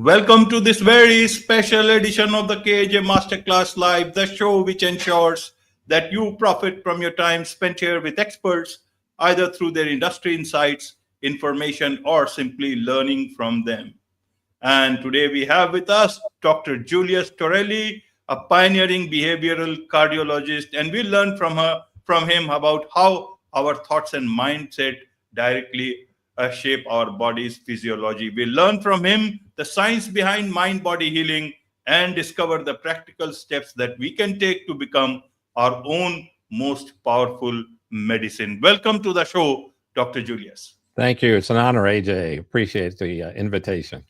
Welcome to this very special edition of the KJ Masterclass Live, the show which ensures that you profit from your time spent here with experts, either through their industry insights, information, or simply learning from them. And today we have with us Dr. Julius Torelli, a pioneering behavioral cardiologist, and we'll learn from him about how our thoughts and mindset directly shape our body's physiology. We'll learn from him the science behind mind-body healing and discover the practical steps that we can take to become our own most powerful medicine. Welcome to the show, Dr. Julius. Thank you. It's an honor, AJ. Appreciate the invitation.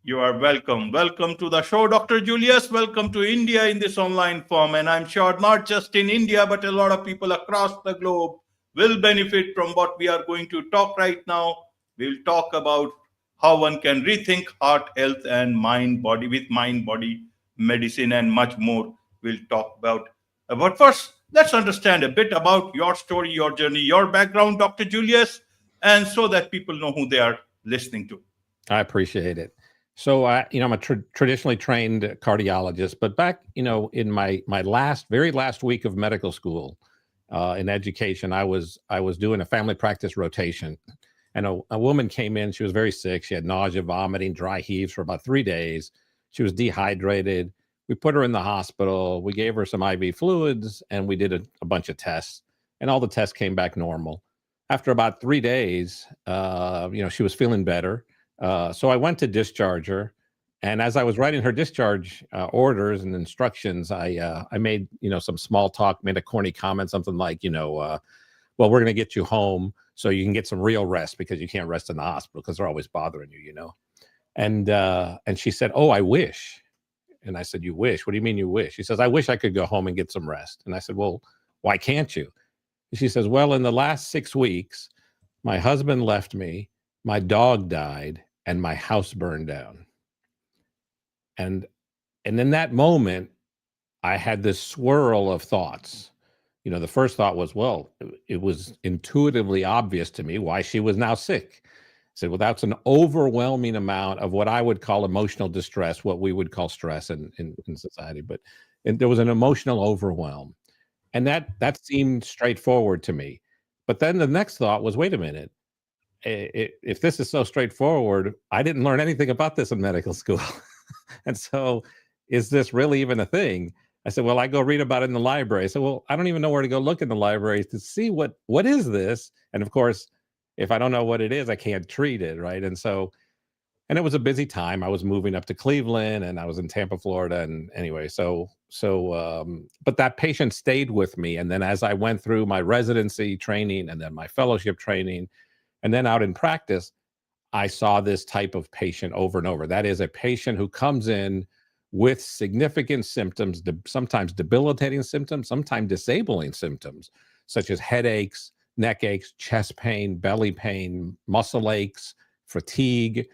You are welcome. Welcome to the show, Dr. Julius. Welcome to India in this online form. And I'm sure not just in India, but a lot of people across the globe will benefit from what we are going to talk right now. We'll talk about how one can rethink heart health and mind-body with mind-body medicine and much more we'll talk about. But first, let's understand a bit about your story, your journey, your background, Dr. Julius, and so that people know who they are listening to. I appreciate it. So, I'm a traditionally trained cardiologist, but back, in my very last week of medical school in education, I was doing a family practice rotation, and a woman came in. She was very sick. She had nausea, vomiting, dry heaves for about 3 days. She was dehydrated. We put her in the hospital. We gave her some IV fluids, and we did a bunch of tests, and all the tests came back normal. After about 3 days, she was feeling better. So I went to discharge her, and as I was writing her discharge orders and instructions, I made some small talk, made a corny comment, something like, well, we're going to get you home so you can get some real rest because you can't rest in the hospital because they're always bothering you, And she said, "Oh, I wish." And I said, "You wish? What do you mean you wish?" She says, "I wish I could go home and get some rest." And I said, "Well, why can't you?" She says, "Well, in the last 6 weeks, my husband left me, my dog died, and my house burned down." And in that moment, I had this swirl of thoughts. The first thought was, well, it was intuitively obvious to me why she was now sick. I said, well, that's an overwhelming amount of what I would call emotional distress, what we would call stress in society. But there was an emotional overwhelm. And that seemed straightforward to me. But then the next thought was, wait a minute. If this is so straightforward, I didn't learn anything about this in medical school. And so is this really even a thing? I said, well, I go read about it in the library. I said, well, I don't even know where to go look in the library to see what is this? And of course, if I don't know what it is, I can't treat it, right? And it was a busy time. I was moving up to Cleveland and I was in Tampa, Florida. And anyway, but that patient stayed with me. And then as I went through my residency training and then my fellowship training, and then out in practice, I saw this type of patient over and over. That is a patient who comes in with significant symptoms, sometimes debilitating symptoms, sometimes disabling symptoms, such as headaches, neck aches, chest pain, belly pain, muscle aches, fatigue.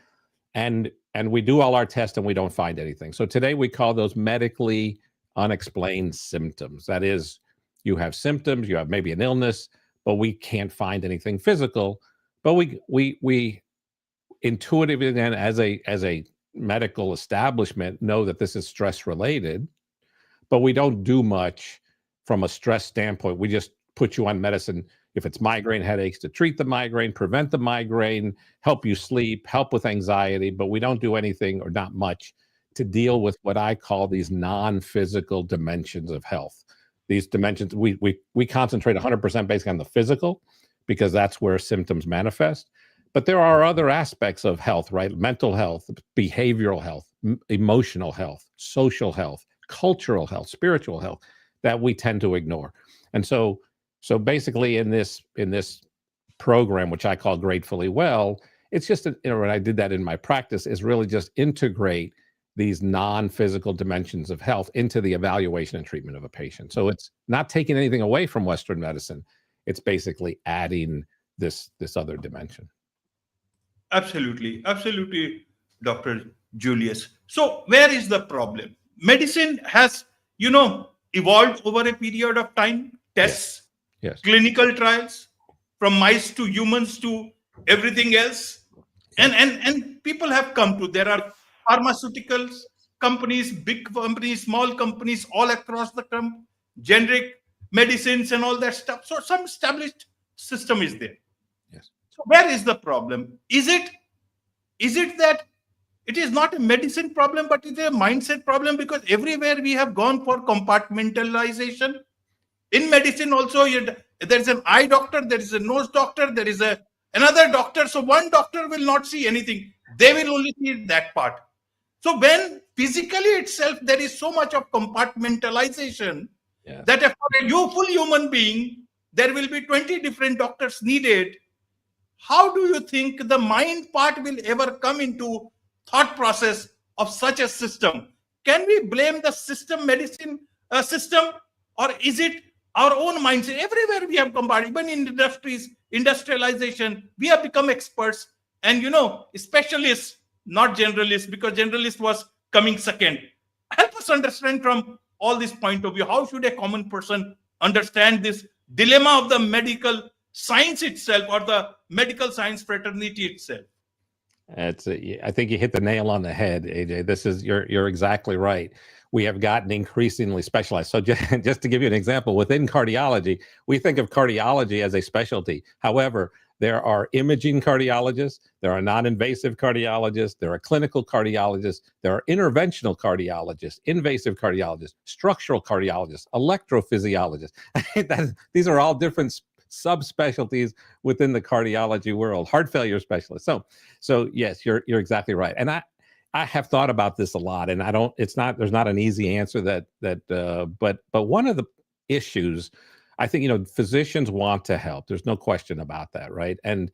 And we do all our tests and we don't find anything. So today we call those medically unexplained symptoms. That is, you have symptoms, you have maybe an illness, but we can't find anything physical. But we intuitively then as a medical establishment know that this is stress related, but we don't do much from a stress standpoint. We just put you on medicine if it's migraine headaches to treat the migraine, prevent the migraine, help you sleep, help with anxiety, but we don't do anything or not much to deal with what I call these non-physical dimensions of health. These dimensions, we concentrate 100% based on the physical because that's where symptoms manifest. But there are other aspects of health, right? Mental health, behavioral health, emotional health, social health, cultural health, spiritual health that we tend to ignore. And so basically in this program, which I call Gratefully Well, it's just, when I did that in my practice, is really just integrate these non-physical dimensions of health into the evaluation and treatment of a patient. So it's not taking anything away from Western medicine. It's basically adding this other dimension. Absolutely, Dr. Julius. So where is the problem? Medicine has, evolved over a period of time, tests, yes. Clinical trials, from mice to humans to everything else. And people have come to, there are pharmaceuticals companies, big companies, small companies, all across the country, generic medicines and all that stuff. So some established system is there. Yes. So where is the problem? Is it that it is not a medicine problem, but it's a mindset problem? Because everywhere we have gone for compartmentalization. In medicine also, there is an eye doctor, there is a nose doctor, there is another doctor. So one doctor will not see anything. They will only see that part. So when physically itself there is so much of compartmentalization, Yes. that for a full human being, there will be 20 different doctors needed. How do you think the mind part will ever come into thought process of such a system? Can we blame the system, medicine system, or is it our own mindset? Everywhere we have combined, even in industries, industrialization, we have become experts and specialists, not generalists, because generalist was coming second. Help us understand from all this point of view, how should a common person understand this dilemma of the medical science itself, or the medical science fraternity itself? I think you hit the nail on the head, AJ. You're exactly right. We have gotten increasingly specialized. So just to give you an example, within cardiology, we think of cardiology as a specialty. However, there are imaging cardiologists, there are non-invasive cardiologists, there are clinical cardiologists, there are interventional cardiologists, invasive cardiologists, structural cardiologists, electrophysiologists. These are all different subspecialties within the cardiology world. Heart failure specialists. So yes, you're exactly right. And I have thought about this a lot, and there's not an easy answer but one of the issues, I think, physicians want to help. There's no question about that, right? And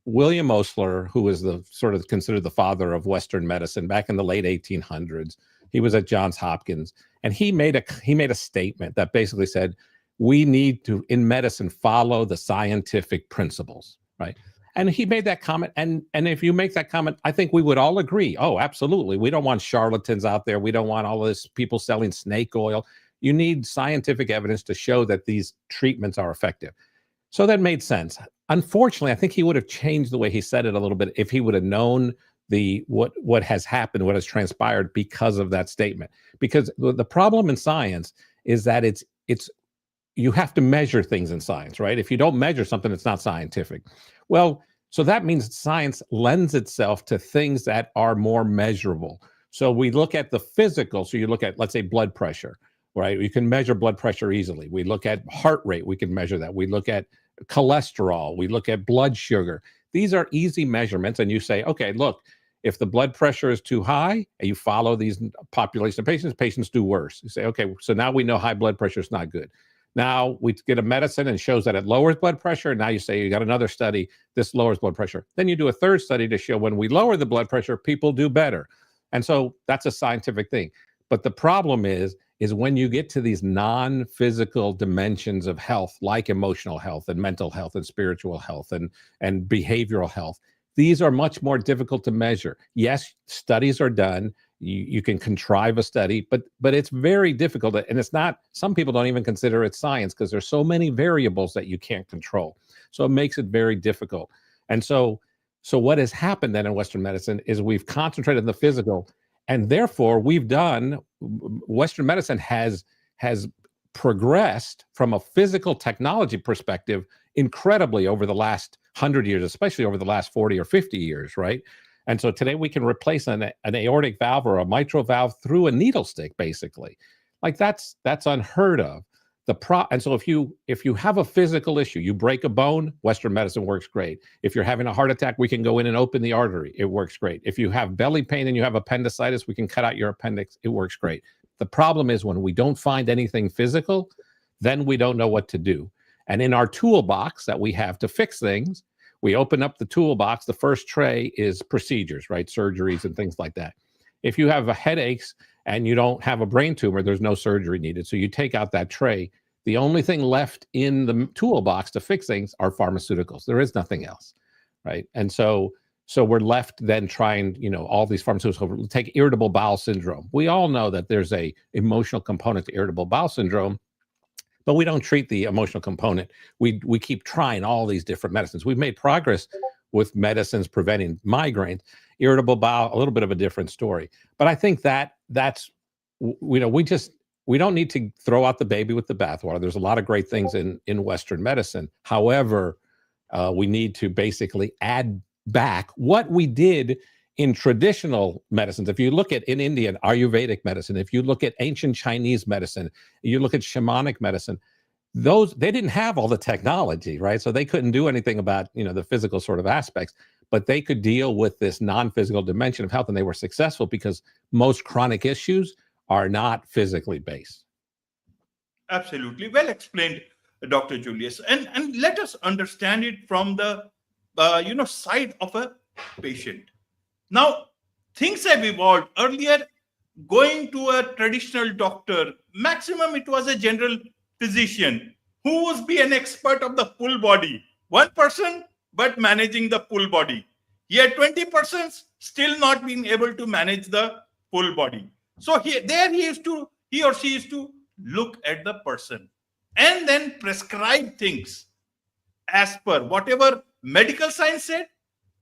William Osler, who was the sort of considered the father of Western medicine back in the late 1800s, he was at Johns Hopkins, and he made a statement that basically said, we need to, in medicine, follow the scientific principles, right? And he made that comment. And if you make that comment, I think we would all agree. Oh, absolutely. We don't want charlatans out there. We don't want all of this people selling snake oil. You need scientific evidence to show that these treatments are effective. So that made sense. Unfortunately, I think he would have changed the way he said it a little bit if he would have known what has happened, what has transpired because of that statement. Because the problem in science is that you have to measure things in science, right? If you don't measure something, it's not scientific. Well, so that means science lends itself to things that are more measurable. So we look at the physical. So you look at, let's say, blood pressure, right? You can measure blood pressure easily. We look at heart rate. We can measure that. We look at cholesterol. We look at blood sugar. These are easy measurements. And you say, okay, look, if the blood pressure is too high and you follow these population of patients do worse. You say, okay, so now we know high blood pressure is not good. Now we get a medicine and shows that it lowers blood pressure. Now you say you got another study, this lowers blood pressure. Then you do a third study to show when we lower the blood pressure, people do better. And so that's a scientific thing. But the problem is when you get to these non-physical dimensions of health, like emotional health and mental health and spiritual health and behavioral health, these are much more difficult to measure. Yes, studies are done. You can contrive a study, but it's very difficult. And it's not, some people don't even consider it science because there's so many variables that you can't control. So it makes it very difficult. And so what has happened then in Western medicine is we've concentrated on the physical, and therefore Western medicine has progressed from a physical technology perspective incredibly over the last 100 years, especially over the last 40 or 50 years, right? And so today we can replace an aortic valve or a mitral valve through a needle stick, basically. Like that's unheard of. And so if you have a physical issue, you break a bone, Western medicine works great. If you're having a heart attack, we can go in and open the artery. It works great. If you have belly pain and you have appendicitis, we can cut out your appendix. It works great. The problem is when we don't find anything physical, then we don't know what to do. And in our toolbox that we have to fix things, we open up the toolbox. The first tray is procedures, right? Surgeries and things like that. If you have headaches and you don't have a brain tumor, there's no surgery needed. So you take out that tray. The only thing left in the toolbox to fix things are pharmaceuticals. There is nothing else, right? And so we're left then trying, all these pharmaceuticals. Take irritable bowel syndrome. We all know that there's a emotional component to irritable bowel syndrome, but we don't treat the emotional component. We keep trying all these different medicines. We've made progress with medicines preventing migraines. irritable bowel, a little bit of a different story. But I think that's, we don't need to throw out the baby with the bathwater. There's a lot of great things in Western medicine. However, we need to basically add back what we did in traditional medicines. If you look at in Indian Ayurvedic medicine, if you look at ancient Chinese medicine, you look at shamanic medicine, they didn't have all the technology, right? So they couldn't do anything about, the physical sort of aspects, but they could deal with this non-physical dimension of health, and they were successful because most chronic issues are not physically based. Absolutely. Well explained, Dr. Julius. And let us understand it from the, side of a patient. Now, things have evolved. Earlier, going to a traditional doctor, maximum it was a general physician who would be an expert of the full body. One person, but managing the full body. Yet 20 persons still not being able to manage the full body. So he or she used to look at the person and then prescribe things as per whatever medical science said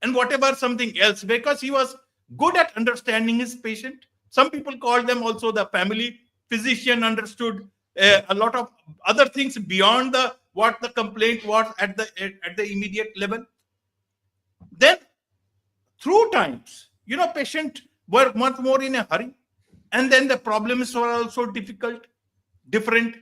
and whatever something else, because he was good at understanding his patient. Some people call them also the family physician, understood a lot of other things beyond what the complaint was at the immediate level. Then through times, patient were much more in a hurry, and then the problems were also different,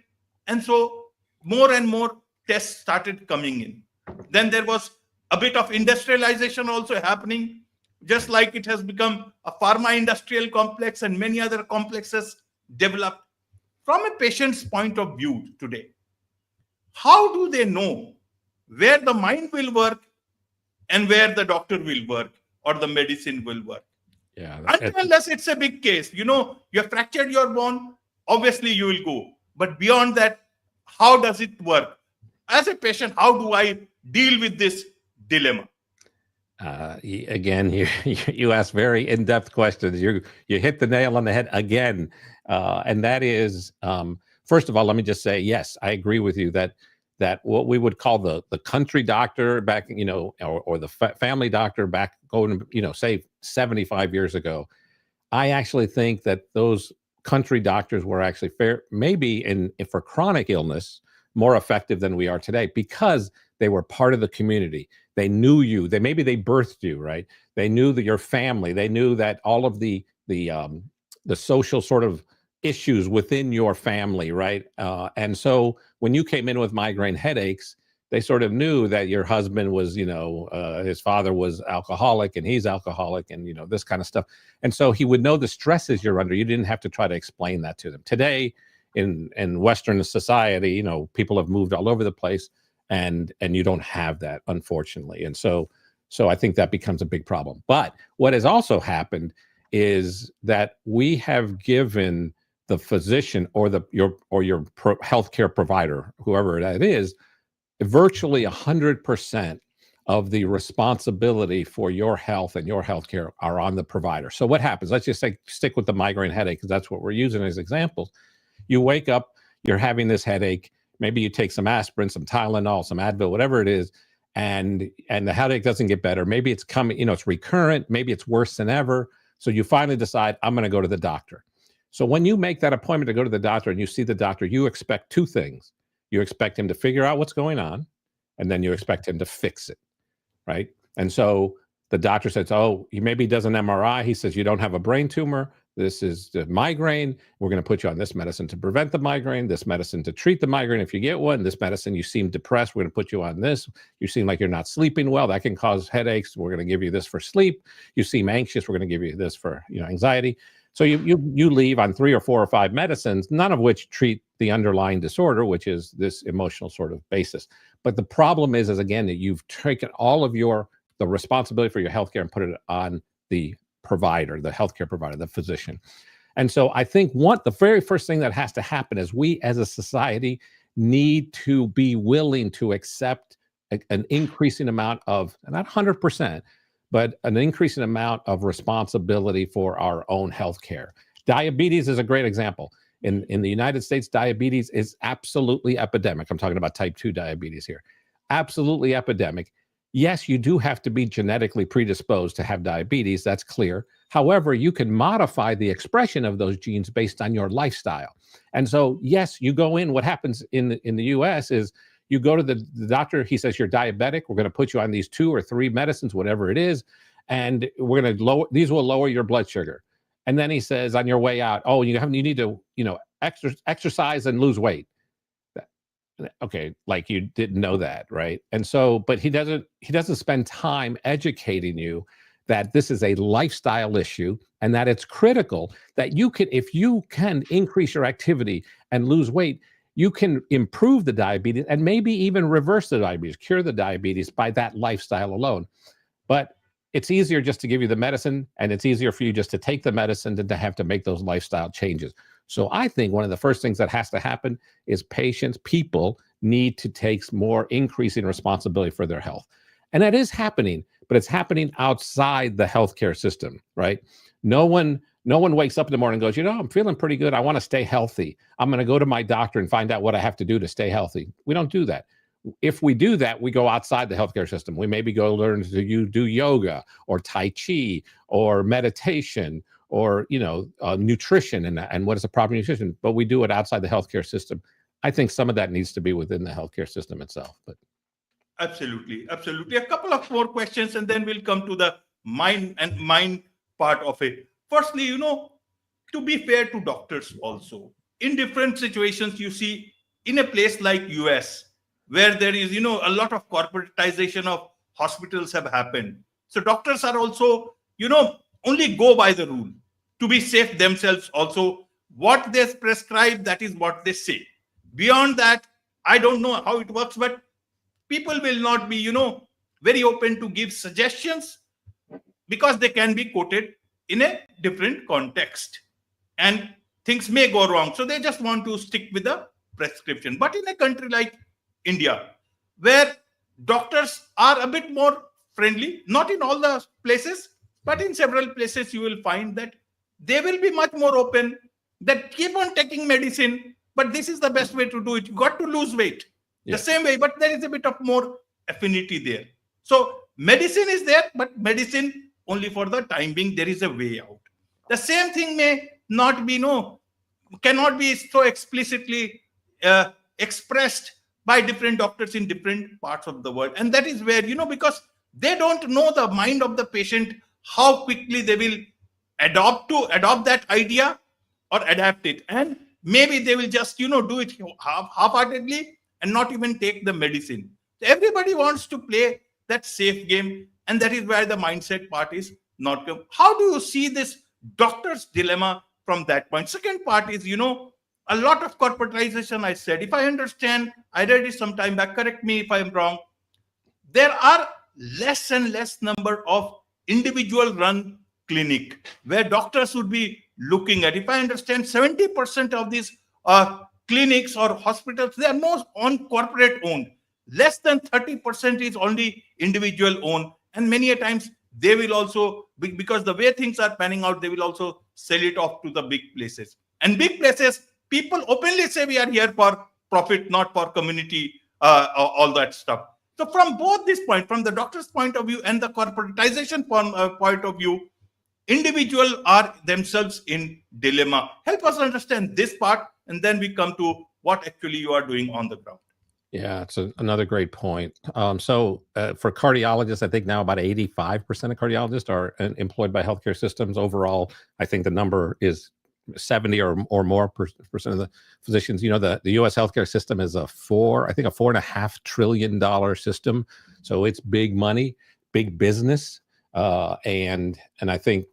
and so more and more tests started coming in. Then there was a bit of industrialization also happening, just like it has become a pharma industrial complex and many other complexes developed. From a patient's point of view today, how do they know where the mind will work and where the doctor will work or the medicine will work? Yeah. Unless it's a big case, you have fractured your bone, obviously you will go. But beyond that, how does it work? As a patient, how do I deal with this dilemma? Again, you ask very in-depth questions. You hit the nail on the head again, and that is, first of all, let me just say, yes, I agree with you that what we would call the country doctor back, or the family doctor back going, say 75 years ago. I actually think that those country doctors were actually maybe for chronic illness, more effective than we are today, because they were part of the community. They knew you. Maybe they birthed you, right? They knew that your family. They knew that all of the social sort of issues within your family, right? And so when you came in with migraine headaches, they sort of knew that your husband was, his father was alcoholic and he's alcoholic and, this kind of stuff. And so he would know the stresses you're under. You didn't have to try to explain that to them. Today, in Western society, people have moved all over the place, and you don't have that, unfortunately. And so I think that becomes a big problem. But what has also happened is that we have given the physician or your healthcare provider, whoever that is, virtually 100% of the responsibility for your health and your healthcare are on the provider. So what happens? Let's just stick with the migraine headache, because that's what we're using as examples. You wake up, you're having this headache. Maybe you take some aspirin, some Tylenol, some Advil, whatever it is, and the headache doesn't get better. Maybe it's coming, it's recurrent. Maybe it's worse than ever. So you finally decide, I'm going to go to the doctor. So when you make that appointment to go to the doctor and you see the doctor, you expect two things. You expect him to figure out what's going on, and then you expect him to fix it, right? And so the doctor says, he maybe does an MRI. He says, you don't have a brain tumor. This is the migraine. We're going to put you on this medicine to prevent the migraine, this medicine to treat the migraine if you get one, this medicine, you seem depressed, we're going to put you on this. You seem like you're not sleeping well. That can cause headaches. We're going to give you this for sleep. You seem anxious. We're going to give you this for anxiety. So you leave on 3 or 4 or 5 medicines, none of which treat the underlying disorder, which is this emotional sort of basis. But the problem is again, that you've taken all of the responsibility for your healthcare and put it on the provider, the healthcare provider, the physician. And so I think the very first thing that has to happen is we as a society need to be willing to accept an increasing amount of, not 100%, but an increasing amount of responsibility for our own healthcare. Diabetes is a great example. In the United States, diabetes is absolutely epidemic. I'm talking about type 2 diabetes here. Absolutely epidemic. yes, you do have to be genetically predisposed to have diabetes. That's clear. However, you can modify the expression of those genes based on your lifestyle. And so, yes, you go in. What happens in the US is you go to the doctor. He says, you're diabetic. We're going to put you on these 2 or 3 medicines, whatever it is. And we're going to lower, these will lower your blood sugar. And then he says on your way out, oh, you need to, exercise and lose weight. Okay, like you didn't know that, right? And so, but he doesn't spend time educating you that this is a lifestyle issue and that it's critical that you can, if you can increase your activity and lose weight, you can improve the diabetes and maybe even reverse the diabetes, cure the diabetes by that lifestyle alone. But it's easier just to give you the medicine, and it's easier for you just to take the medicine than to have to make those lifestyle changes. So I think one of the first things that has to happen is people need to take more increasing responsibility for their health. And that is happening, but it's happening outside the healthcare system, right? No one wakes up in the morning and goes, I'm feeling pretty good. I want to stay healthy. I'm going to go to my doctor and find out what I have to do to stay healthy. We don't do that. If we do that, we go outside the healthcare system. We maybe go learn to do yoga or Tai Chi or meditation or, nutrition and what is a proper nutrition, but we do it outside the healthcare system. I think some of that needs to be within the healthcare system itself. But absolutely. A couple of more questions, and then we'll come to the mind part of it. Firstly, to be fair to doctors also, in different situations, you see, in a place like US, where there is, a lot of corporatization of hospitals have happened. So doctors are also, only go by the rule to be safe themselves also. What they prescribe, that is what they say. Beyond that, I don't know how it works, but people will not be, very open to give suggestions because they can be quoted in a different context and things may go wrong. So they just want to stick with the prescription. But in a country like India, where doctors are a bit more friendly, not in all the places, but in several places, you will find that they will be much more open, that keep on taking medicine, but this is the best way to do it. You got to lose weight the same way, but there is a bit of more affinity there. So medicine is there, but medicine only for the time being. There is a way out. The same thing may not be, cannot be so explicitly expressed by different doctors in different parts of the world. And that is where, because they don't know the mind of the patient, how quickly they will adopt that idea or adapt it. And maybe they will just, do it half-heartedly and not even take the medicine. So everybody wants to play that safe game. And that is where the mindset part is not. How do you see this doctor's dilemma from that point? Second part is, a lot of corporatization, I said. If I understand, I read it some time back, correct me if I'm wrong, there are less and less number of individual run clinic where doctors would be looking at. If I understand, 70% of these clinics or hospitals, they are more on corporate owned. Less than 30% is only individual owned. And many a times they will also, because the way things are panning out, they will also sell it off to the big places. And big places, people openly say we are here for profit, not for community, all that stuff. So from both this point, from the doctor's point of view and the corporatization point of view, individuals are themselves in dilemma. Help us understand this part, and then we come to what actually you are doing on the ground. Yeah, it's another great point. So for cardiologists, I think now about 85% of cardiologists are employed by healthcare systems. Overall, I think the number is 70 or more percent of the physicians. The U.S. healthcare system is a $4.5 trillion system. So it's big money, big business, and I think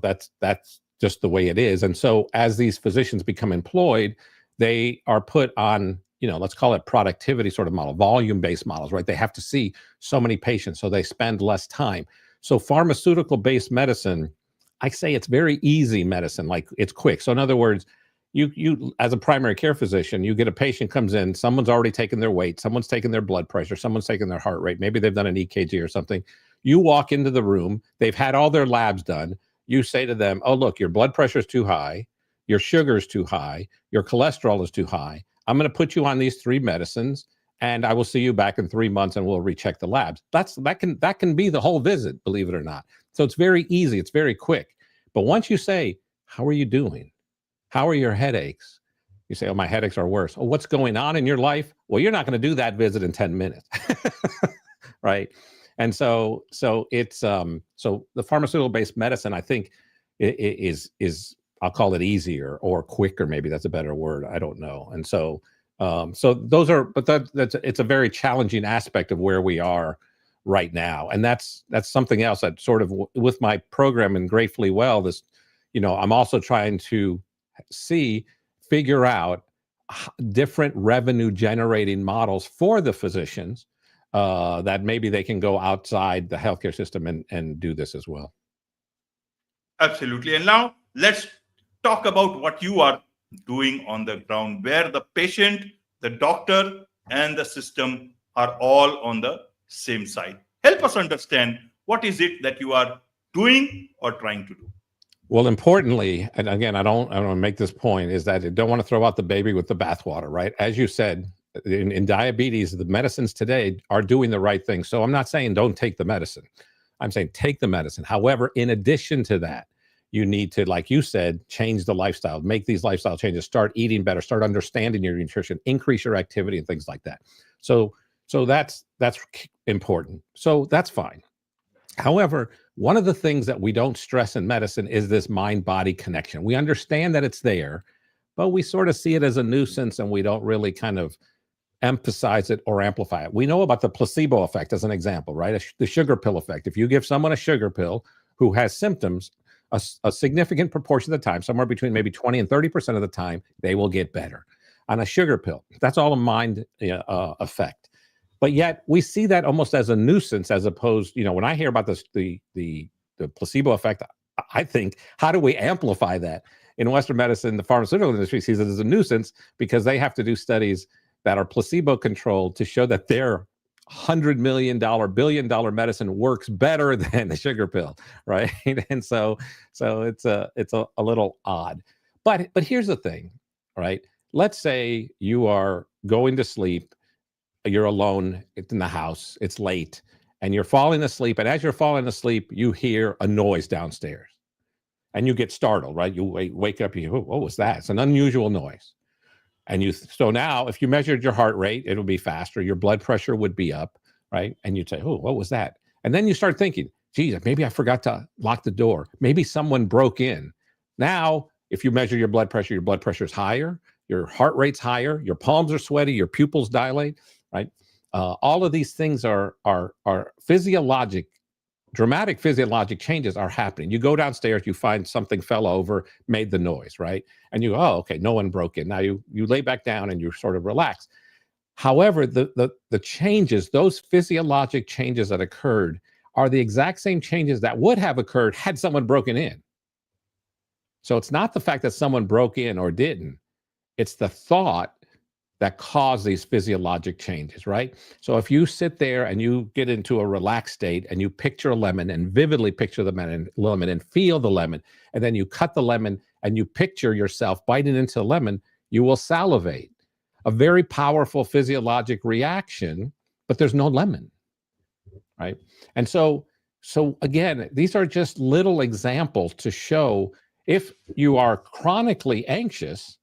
that's just the way it is. And so as these physicians become employed, they are put on, let's call it productivity sort of model, volume-based models, right? They have to see so many patients, so they spend less time. So pharmaceutical-based medicine, I say it's very easy medicine, like it's quick. So in other words, you as a primary care physician, you get a patient comes in, someone's already taken their weight, someone's taken their blood pressure, someone's taken their heart rate, maybe they've done an EKG or something. You walk into the room, they've had all their labs done. You say to them, oh, look, your blood pressure is too high, your sugar is too high, your cholesterol is too high. I'm going to put you on these 3 medicines, and I will see you back in 3 months and we'll recheck the labs. That can be the whole visit, believe it or not. So it's very easy, it's very quick. But once you say, how are you doing? How are your headaches? You say, oh, my headaches are worse. Oh, what's going on in your life? Well, you're not going to do that visit in 10 minutes. Right. And so it's so the pharmaceutical based medicine, I think, is I'll call it easier or quicker. Maybe that's a better word. I don't know. And so those are, but it's a very challenging aspect of where we are right now. And that's something else that sort of with my program and Gratefully Well, this, I'm also trying to figure out different revenue generating models for the physicians that maybe they can go outside the healthcare system and do this as well. Absolutely. And now let's talk about what you are doing on the ground, where the patient, the doctor, and the system are all on the same side. Help us understand what is it that you are doing or trying to do. Well, importantly, and again, I don't want to make this point, is that I don't want to throw out the baby with the bathwater, right? As you said, in diabetes, the medicines today are doing the right thing. So I'm not saying don't take the medicine. I'm saying take the medicine. However, in addition to that, you need to, like you said, change the lifestyle, make these lifestyle changes, start eating better, start understanding your nutrition, increase your activity and things like that. So that's important. So that's fine. However, one of the things that we don't stress in medicine is this mind-body connection. We understand that it's there, but we sort of see it as a nuisance and we don't really kind of emphasize it or amplify it. We know about the placebo effect as an example, right? The sugar pill effect. If you give someone a sugar pill who has symptoms, a significant proportion of the time, somewhere between maybe 20 and 30% of the time, they will get better on a sugar pill. That's all a mind effect. But yet we see that almost as a nuisance, as opposed, when I hear about this, the placebo effect, I think, how do we amplify that? In Western medicine, the pharmaceutical industry sees it as a nuisance because they have to do studies that are placebo controlled to show that their $100 million, billion-dollar medicine works better than the sugar pill, right? And so it's a little odd. But here's the thing, right? Let's say you are going to sleep, you're alone in the house, it's late, and you're falling asleep. And as you're falling asleep, you hear a noise downstairs, and you get startled, right? You wake up, you go, what was that? It's an unusual noise. And so now if you measured your heart rate, it would be faster. Your blood pressure would be up, right? And you'd say, oh, what was that? And then you start thinking, geez, maybe I forgot to lock the door. Maybe someone broke in. Now, if you measure your blood pressure is higher, your heart rate's higher, your palms are sweaty, your pupils dilate, right? All of these things are dramatic physiologic changes are happening. You go downstairs, you find something fell over, made the noise, right? And you go, oh, okay, no one broke in. Now you lay back down and you sort of relax. However, the changes, those physiologic changes that occurred are the exact same changes that would have occurred had someone broken in. So it's not the fact that someone broke in or didn't. It's the thought that cause these physiologic changes, right? So if you sit there and you get into a relaxed state and you picture a lemon and vividly picture the lemon and feel the lemon, and then you cut the lemon and you picture yourself biting into the lemon, you will salivate. A very powerful physiologic reaction, but there's no lemon, right? And so again, these are just little examples to show if you are chronically anxious,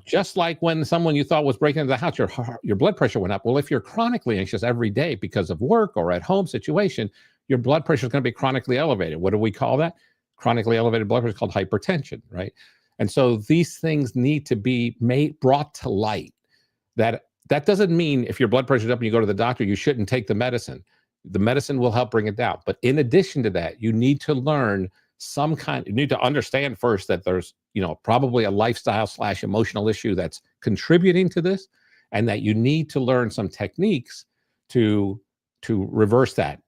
just like when someone you thought was breaking into the house, your blood pressure went up. Well, if you're chronically anxious every day because of work or at home situation, your blood pressure is going to be chronically elevated. What do we call that? Chronically elevated blood pressure is called hypertension, right? And so these things need to be brought to light. That doesn't mean if your blood pressure is up and you go to the doctor, you shouldn't take the medicine. The medicine will help bring it down. But in addition to that, you need to learn you need to understand first that there's, probably a lifestyle/emotional issue that's contributing to this, and that you need to learn some techniques to reverse that.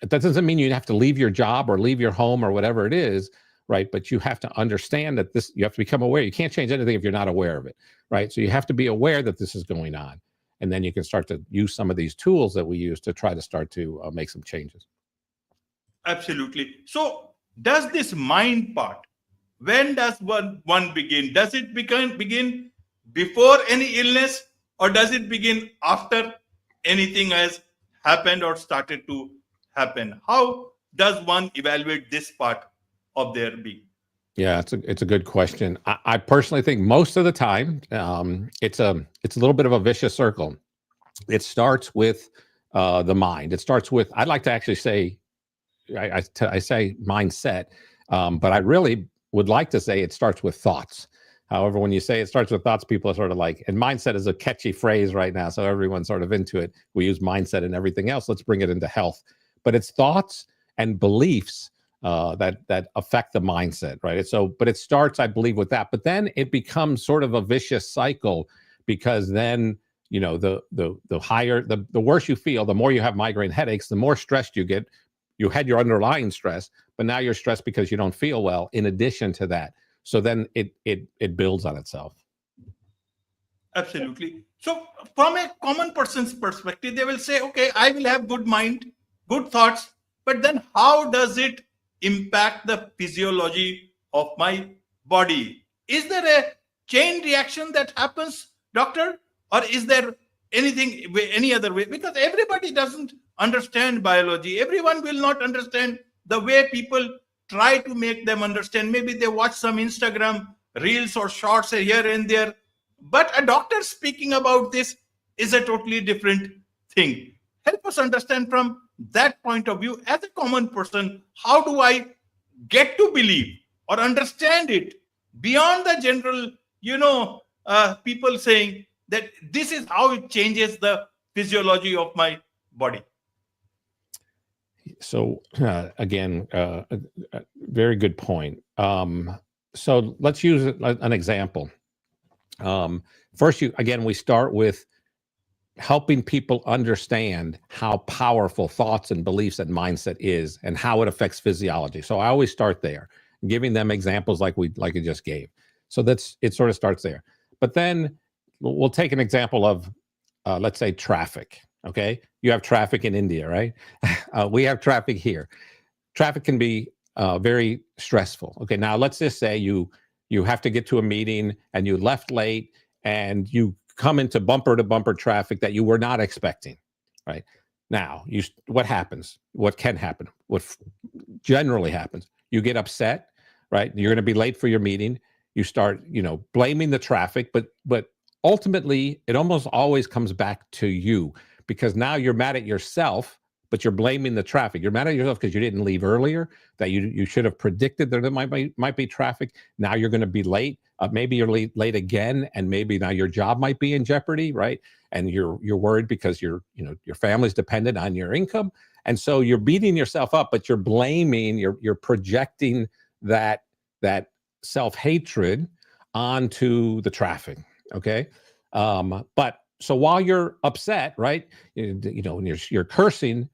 That doesn't mean you have to leave your job or leave your home or whatever it is, right? But you have to understand that you have to become aware. You can't change anything if you're not aware of it, right? So you have to be aware that this is going on. And then you can start to use some of these tools that we use to try to start to make some changes. Absolutely. So does this mind part, when does one begin? Does it begin before any illness, or does it begin after anything has happened or started to happen? How does one evaluate this part of their being? Yeah, it's a good question. I personally think most of the time it's a little bit of a vicious circle. It starts with the mind. It starts with, I'd like to actually say, I say mindset, but I really would like to say it starts with thoughts. However, when you say it starts with thoughts, people are sort of like, and mindset is a catchy phrase right now, so everyone's sort of into it. We use mindset and everything else. Let's bring it into health. But it's thoughts and beliefs that affect the mindset, right? So, but it starts, I believe, with that. But then it becomes sort of a vicious cycle, because then, you know, the higher, the worse you feel, the more you have migraine headaches, the more stressed you get. You had your underlying stress, but now you're stressed because you don't feel well in addition to that. So then it builds on itself. Absolutely. So from a common person's perspective, they will say, okay, I will have good mind, good thoughts, but then how does it impact the physiology of my body? Is there a chain reaction that happens, doctor? Or is there any other way? Because everybody doesn't understand biology. Everyone will not understand the way people try to make them understand. Maybe they watch some Instagram reels or shorts here and there. But a doctor speaking about this is a totally different thing. Help us understand from that point of view, as a common person, how do I get to believe or understand it beyond the general, people saying that this is how it changes the physiology of my body? So again, a very good point. So let's use an example. First, we start with helping people understand how powerful thoughts and beliefs and mindset is, and how it affects physiology. So I always start there, giving them examples like I just gave. So it sort of starts there. But then we'll take an example of, let's say, traffic. Okay, you have traffic in India, right? We have traffic here. Traffic can be very stressful. Okay, now let's just say you have to get to a meeting and you left late and you come into bumper to bumper traffic that you were not expecting, right? Now, what happens? What can happen? What generally happens? You get upset, right? You're going to be late for your meeting. You start, blaming the traffic, but ultimately, it almost always comes back to you, because now you're mad at yourself, but you're blaming the traffic. You're mad at yourself because you didn't leave earlier, that you should have predicted that there might be traffic. Now you're going to be late. Maybe you're late again, and maybe now your job might be in jeopardy, right? And you're worried because your family's dependent on your income, and so you're beating yourself up, but you're blaming, you're projecting that self-hatred onto the traffic. Okay, but so while you're upset, right, you're cursing,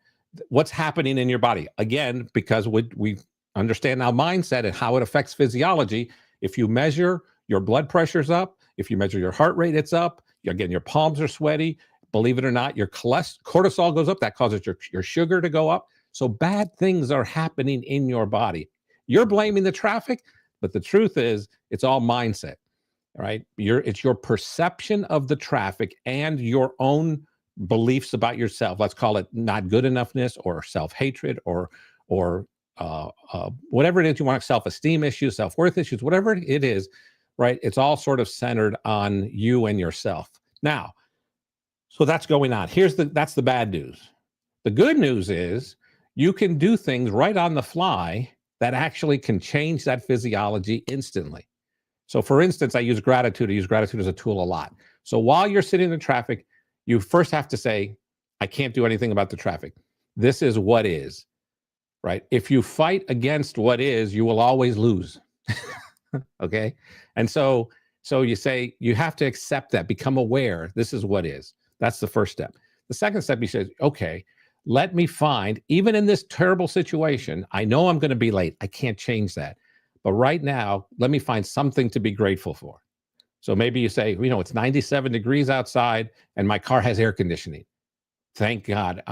what's happening in your body? Again, because we understand now mindset and how it affects physiology. If you measure your blood pressure's up, if you measure your heart rate, it's up. Again, your palms are sweaty. Believe it or not, your cortisol goes up. That causes your sugar to go up. So bad things are happening in your body. You're blaming the traffic, but the truth is it's all mindset, right? It's your perception of the traffic and your own beliefs about yourself. Let's call it not good enoughness or self-hatred or whatever it is you want, self-esteem issues, self-worth issues, whatever it is, right? It's all sort of centered on you and yourself. Now, so that's going on. That's the bad news. The good news is you can do things right on the fly that actually can change that physiology instantly. So for instance, I use gratitude. I use gratitude as a tool a lot. So while you're sitting in traffic, you first have to say, I can't do anything about the traffic. This is what is, right? If you fight against what is, you will always lose. Okay? And so you say, you have to accept that, become aware, this is what is. That's the first step. The second step, you say, okay, let me find, even in this terrible situation, I know I'm going to be late. I can't change that. But right now, let me find something to be grateful for. So maybe you say, it's 97 degrees outside and my car has air conditioning. Thank God.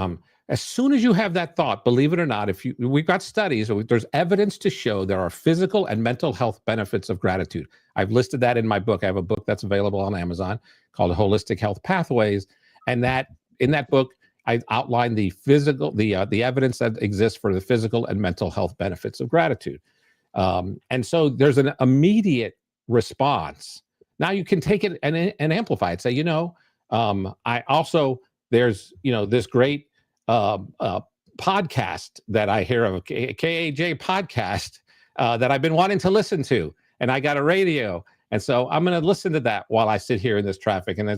As soon as you have that thought, believe it or not, we've got studies, there's evidence to show there are physical and mental health benefits of gratitude. I've listed that in my book. I have a book that's available on Amazon called Holistic Health Pathways, and in that book, I outlined the evidence that exists for the physical and mental health benefits of gratitude. And so there's an immediate response. Now you can take it and amplify it. Say, I also, there's, this great podcast that I hear of, a KAJ podcast that I've been wanting to listen to, and I got a radio, and so I'm going to listen to that while I sit here in this traffic, and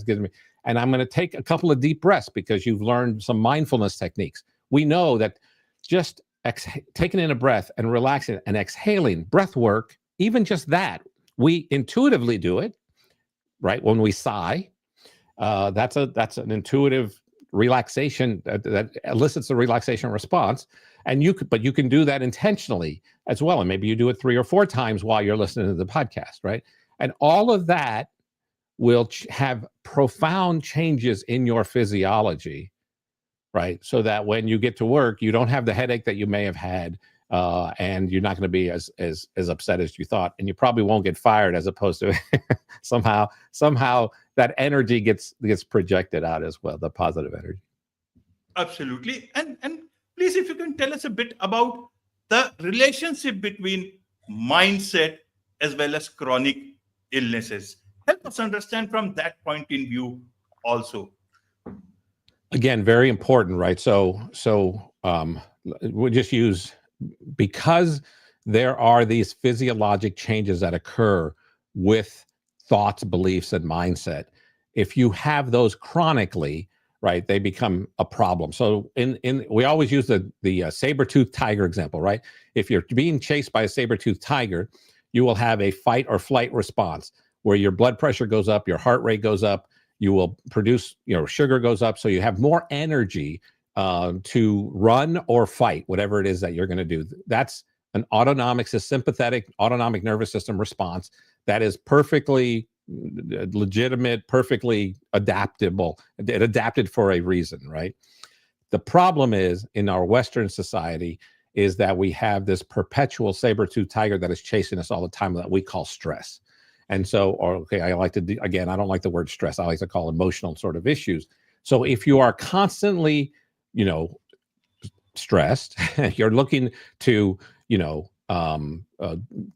and I'm going to take a couple of deep breaths because you've learned some mindfulness techniques. We know that just taking in a breath and relaxing and exhaling, breath work, even just that, we intuitively do it, right? When we sigh, that's an intuitive relaxation that elicits a relaxation response, and you can do that intentionally as well, and maybe you do it 3 or 4 times while you're listening to the podcast, right? And all of that will have profound changes in your physiology, right? So that when you get to work, you don't have the headache that you may have had, and you're not going to be as upset as you thought, and you probably won't get fired, as opposed to somehow that energy gets projected out as well, the positive energy. Absolutely. And please, if you can tell us a bit about the relationship between mindset as well as chronic illnesses. Help us understand from that point in view also. Again, very important, right? So we'll just use, because there are these physiologic changes that occur with thoughts, beliefs, and mindset. If you have those chronically, right, they become a problem. So we always use the saber-toothed tiger example, right? If you're being chased by a saber-toothed tiger, you will have a fight or flight response where your blood pressure goes up, your heart rate goes up, you will produce, sugar goes up, so you have more energy to run or fight, whatever it is that you're going to do. That's an sympathetic autonomic nervous system response that is perfectly legitimate, perfectly adaptable. It adapted for a reason, right? The problem is, in our Western society, is that we have this perpetual saber-toothed tiger that is chasing us all the time that we call stress. And so, I don't like the word stress. I like to call emotional sort of issues. So if you are constantly, stressed, you're looking to,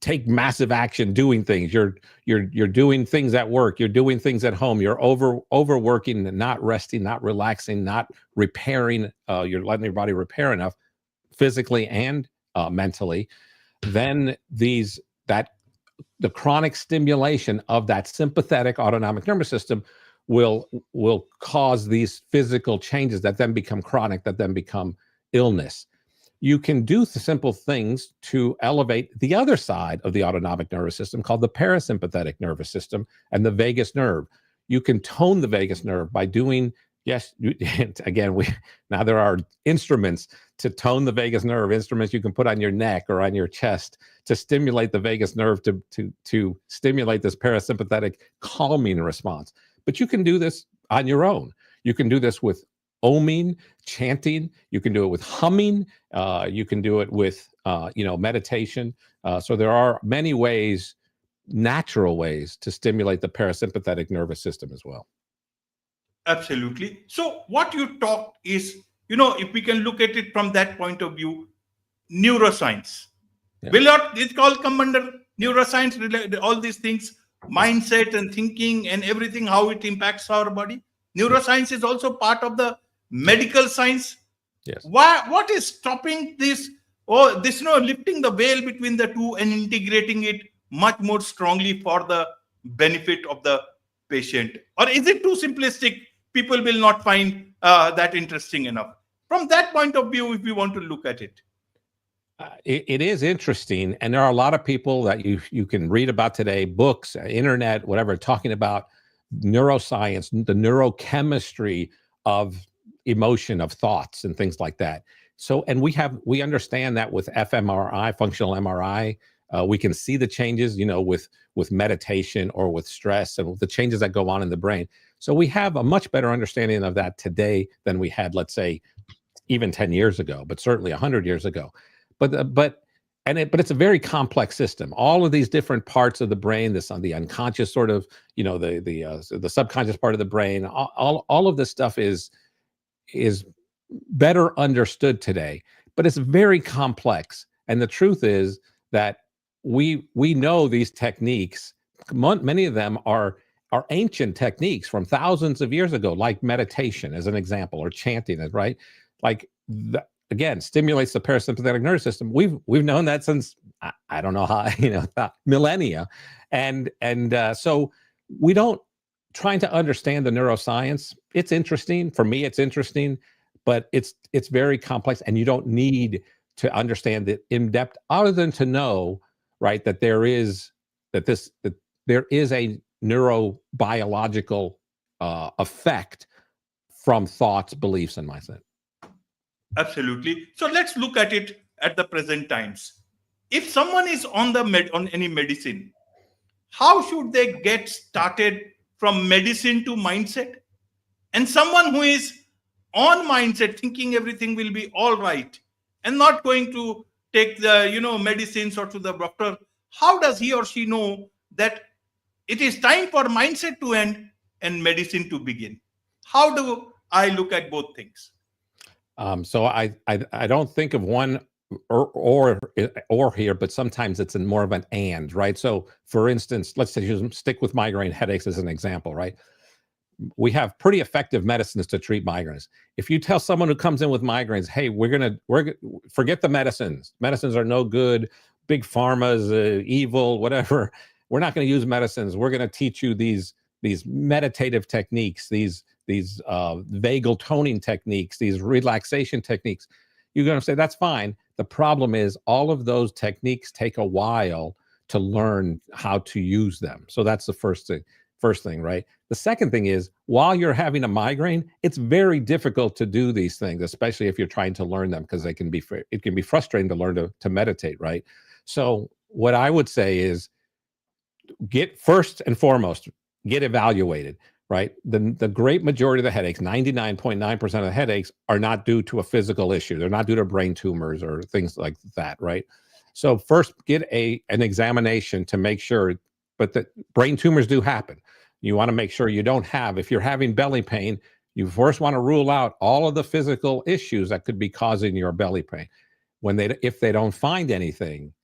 take massive action, doing things. You're doing things at work. You're doing things at home. You're overworking, and not resting, not relaxing, not repairing. You're letting your body repair enough, physically and mentally. Then the chronic stimulation of that sympathetic autonomic nervous system will cause these physical changes that then become chronic, that then become illness. You can do simple things to elevate the other side of the autonomic nervous system, called the parasympathetic nervous system and the vagus nerve. You can tone the vagus nerve by doing, now there are instruments to tone the vagus nerve, instruments you can put on your neck or on your chest to stimulate the vagus nerve, to stimulate this parasympathetic calming response. But you can do this on your own. You can do this with oming, chanting. You can do it with humming. You can do it with, meditation. So there are many ways, natural ways, to stimulate the parasympathetic nervous system as well. Absolutely. So what you talked is, if we can look at it from that point of view, neuroscience. Yeah. Will not it all come under neuroscience, related, all these things, mindset and thinking and everything, how it impacts our body? Neuroscience is also part of the medical science. Yes. What is stopping this? Lifting the veil between the two and integrating it much more strongly for the benefit of the patient? Or is it too simplistic? People will not find that interesting enough. From that point of view, if we want to look at it. It is interesting. And there are a lot of people that you can read about today, books, internet, whatever, talking about neuroscience, the neurochemistry of emotion, of thoughts and things like that. So, and we understand that with fMRI, functional MRI, we can see the changes, with meditation or with stress and the changes that go on in the brain. So we have a much better understanding of that today than we had, let's say, even 10 years ago, but certainly 100 years ago. But it's a very complex system. All of these different parts of the brain, this on the unconscious sort of, the subconscious part of the brain, all of this stuff is better understood today, but it's very complex. And the truth is that we know these techniques. Many of them are ancient techniques from thousands of years ago, like meditation as an example, or chanting, right? Like again, stimulates the parasympathetic nervous system. We've known that since I don't know how, millennia, and so we don't trying to understand the neuroscience. It's interesting for me. It's interesting, but it's very complex, and you don't need to understand it in depth, other than to know, right, that there is a neurobiological effect from thoughts, beliefs, and mindset. Absolutely. So let's look at it at the present times. If someone is on any medicine, how should they get started from medicine to mindset? And someone who is on mindset, thinking everything will be all right, and not going to take the medicines or to the doctor, how does he or she know that it is time for mindset to end and medicine to begin? How do I look at both things? So I don't think of one or here, but sometimes it's in more of an and, right? So for instance, let's say stick with migraine headaches as an example, right? We have pretty effective medicines to treat migraines. If you tell someone who comes in with migraines, hey, we're gonna forget the medicines. Medicines are no good. Big pharma's evil, whatever. We're not going to use medicines. We're going to teach you these meditative techniques, these vagal toning techniques, these relaxation techniques. You're going to say, that's fine. The problem is all of those techniques take a while to learn how to use them. So that's the first thing, right? The second thing is, while you're having a migraine, it's very difficult to do these things, especially if you're trying to learn them, because it can be frustrating to learn to meditate, right? So what I would say is, first and foremost, get evaluated, right? The great majority of the headaches, 99.9% of the headaches, are not due to a physical issue. They're not due to brain tumors or things like that, right? So first, get an examination to make sure, but the brain tumors do happen. You want to make sure you don't have, if you're having belly pain, you first want to rule out all of the physical issues that could be causing your belly pain. If they don't find anything,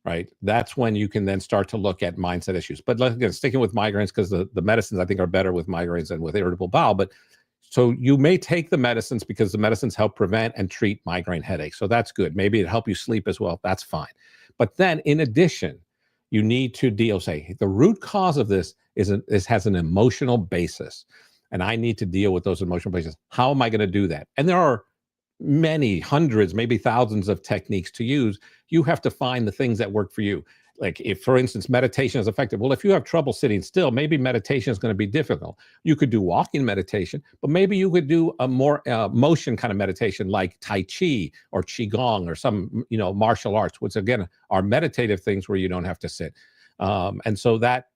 right, that's when you can then start to look at mindset issues. But again, sticking with migraines, because the medicines I think are better with migraines than with irritable bowel. But so you may take the medicines because the medicines help prevent and treat migraine headaches. So that's good. Maybe it help you sleep as well. That's fine. But then in addition, you need to say the root cause of this has an emotional basis, and I need to deal with those emotional bases. How am I going to do that? And there are many hundreds, maybe thousands of techniques to use. You have to find the things that work for you. Like if, for instance, meditation is effective. Well, if you have trouble sitting still, maybe meditation is going to be difficult. You could do walking meditation, but maybe you could do a more motion kind of meditation like Tai Chi or Qigong or some, martial arts, which again are meditative things where you don't have to sit. And so that,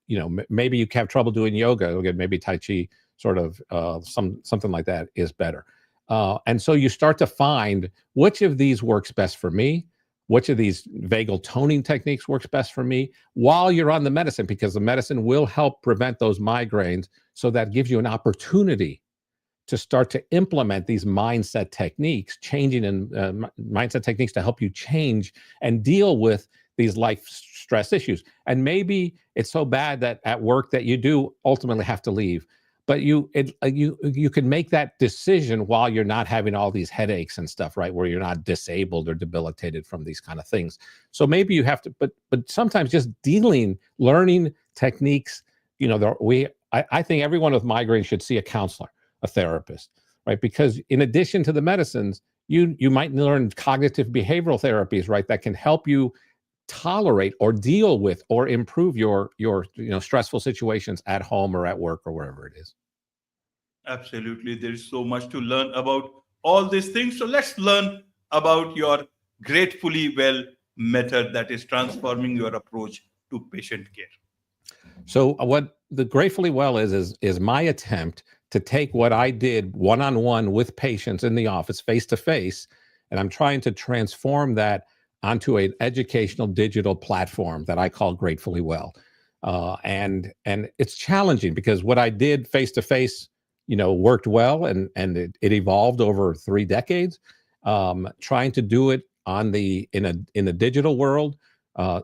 maybe you have trouble doing yoga. Again, maybe Tai Chi sort of something like that is better. And so you start to find which of these works best for me, which of these vagal toning techniques works best for me while you're on the medicine, because the medicine will help prevent those migraines. So that gives you an opportunity to start to implement these mindset techniques, changing in mindset techniques to help you change and deal with these life stress issues. And maybe it's so bad that at work that you do ultimately have to leave. But you can make that decision while you're not having all these headaches and stuff, right? Where you're not disabled or debilitated from these kind of things. So maybe you have to, but sometimes just learning techniques. I think everyone with migraine should see a counselor, a therapist, right? Because in addition to the medicines, you might learn cognitive behavioral therapies, right? That can help you tolerate or deal with or improve your stressful situations at home or at work or wherever it is. Absolutely. There's so much to learn about all these things. So let's learn about your Gratefully Well method that is transforming your approach to patient care. So what the Gratefully Well is my attempt to take what I did one-on-one with patients in the office, face-to-face, and I'm trying to transform that onto an educational digital platform that I call Gratefully Well. And it's challenging because what I did face-to-face, worked well, and it evolved over 3 decades. Trying to do it in a digital world,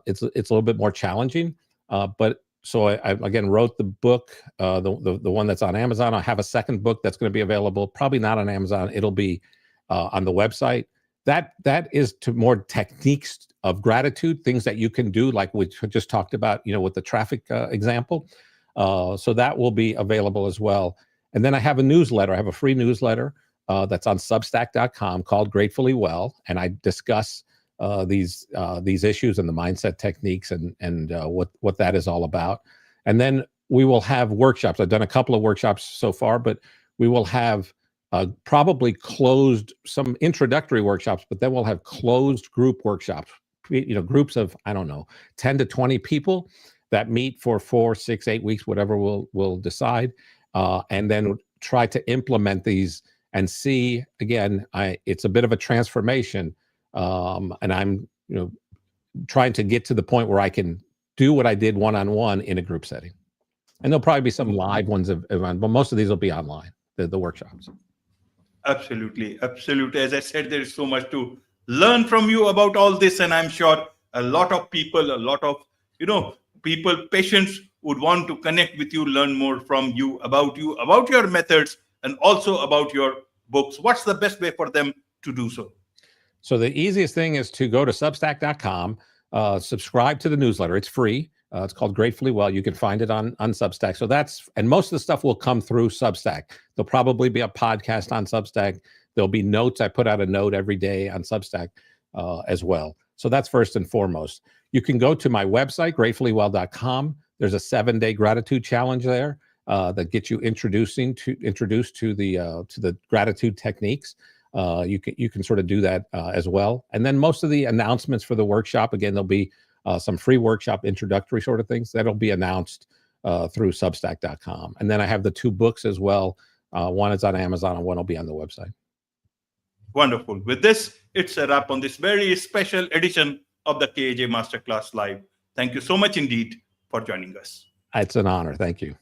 it's a little bit more challenging. But so I again wrote the book, the one that's on Amazon. I have a second book that's going to be available, probably not on Amazon. It'll be on the website. That is to more techniques of gratitude, things that you can do, like we just talked about, with the traffic example. So that will be available as well. And then I have a newsletter. I have a free newsletter that's on Substack.com called Gratefully Well, and I discuss these issues and the mindset techniques and what that is all about. And then we will have workshops. I've done a couple of workshops so far, but we will have probably closed, some introductory workshops, but then we'll have closed group workshops, groups of, 10 to 20 people that meet for 4, 6, 8 weeks, whatever we'll decide, and then try to implement these and see, again, it's a bit of a transformation, and I'm trying to get to the point where I can do what I did one-on-one in a group setting. And there'll probably be some live ones, but most of these will be online, the workshops. Absolutely. As I said, there is so much to learn from you about all this, and I'm sure a lot of people, patients would want to connect with you, learn more from you, about your methods, and also about your books. What's the best way for them to do so? So the easiest thing is to go to Substack.com, subscribe to the newsletter. It's free. It's called Gratefully Well. You can find it on Substack. So and most of the stuff will come through Substack. There'll probably be a podcast on Substack. There'll be notes. I put out a note every day on Substack as well. So that's first and foremost. You can go to my website, gratefully-well.com. There's a 7-day gratitude challenge there that gets you introduced to the gratitude techniques. You can sort of do that as well. And then most of the announcements for the workshop, again, there'll be some free workshop introductory sort of things that'll be announced through Substack.com. And then I have the 2 books as well. One is on Amazon and one will be on the website. Wonderful. With this, it's a wrap on this very special edition of the KAJ Masterclass Live. Thank you so much indeed for joining us. It's an honor. Thank you.